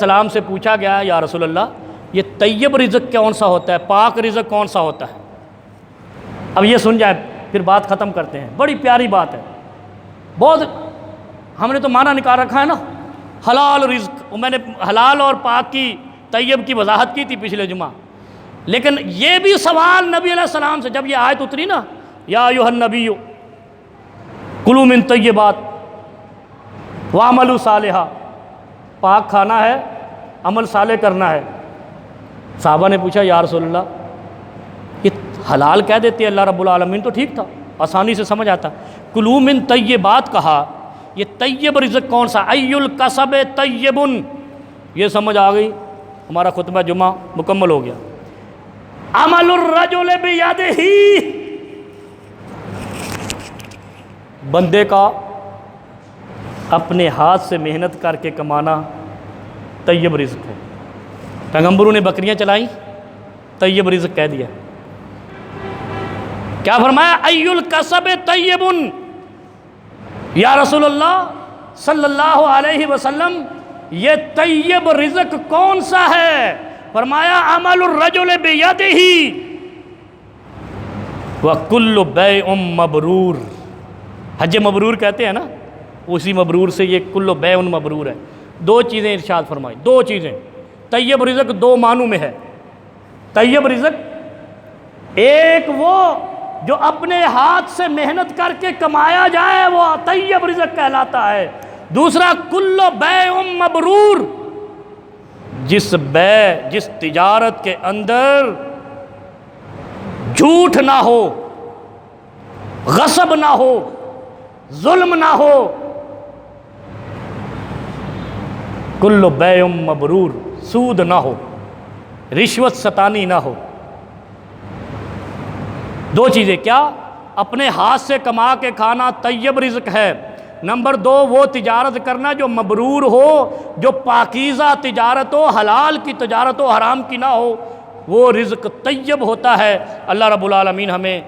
السلام سے پوچھا گیا یا رسول اللہ یہ طیب رزق کون سا ہوتا ہے، پاک رزق کون سا ہوتا ہے؟ اب یہ سن جائے پھر بات ختم کرتے ہیں۔ بڑی پیاری بات ہے، بہت ہم نے تو معنی نکال رکھا ہے نا، حلال رزق۔ میں نے حلال اور پاک کی طیب کی وضاحت کی تھی پچھلے جمعہ، لیکن یہ بھی سوال نبی علیہ السلام سے جب یہ آیت اتری نا، یا ایھا النبی کلوا من طیبات واعملوا صالحا، پاک کھانا ہے، عمل صالح کرنا ہے۔ صحابہ نے پوچھا یا رسول اللہ یہ حلال کہہ دیتے اللہ رب العالمین تو ٹھیک تھا، آسانی سے سمجھ آتا، کلوا من طیبات کہا، یہ طیب رزق کون سا؟ ای الکسب طیب، یہ سمجھ آ گئی، ہمارا خطبہ جمعہ مکمل ہو گیا۔ عمل الرجل بیدہ، بندے کا اپنے ہاتھ سے محنت کر کے کمانا طیب رزق ہے۔ پیغمبروں نے بکریاں چلائیں، طیب رزق کہہ دیا۔ کیا فرمایا؟ ای الکسب طیب، یا رسول اللہ صلی اللہ علیہ وسلم یہ طیب رزق کون سا ہے؟ فرمایا عمل الرجل بیدہ وکل بیع مبرور، حج مبرور کہتے ہیں نا، اسی مبرور سے یہ کل بیع مبرور ہے۔ دو چیزیں ارشاد فرمائی، دو چیزیں۔ طیب رزق دو معنوں میں ہے۔ طیب رزق ایک وہ جو اپنے ہاتھ سے محنت کر کے کمایا جائے وہ طیب رزق کہلاتا ہے۔ دوسرا کل بیع مبرور، جس تجارت کے اندر جھوٹ نہ ہو، غصب نہ ہو، ظلم نہ ہو، کل بیع مبرور، سود نہ ہو، رشوت ستانی نہ ہو۔ دو چیزیں کیا؟ اپنے ہاتھ سے کما کے کھانا طیب رزق ہے۔ نمبر دو وہ تجارت کرنا جو مبرور ہو، جو پاکیزہ تجارت ہو، حلال کی تجارت ہو، حرام کی نہ ہو، وہ رزق طیب ہوتا ہے۔ اللہ رب العالمین ہمیں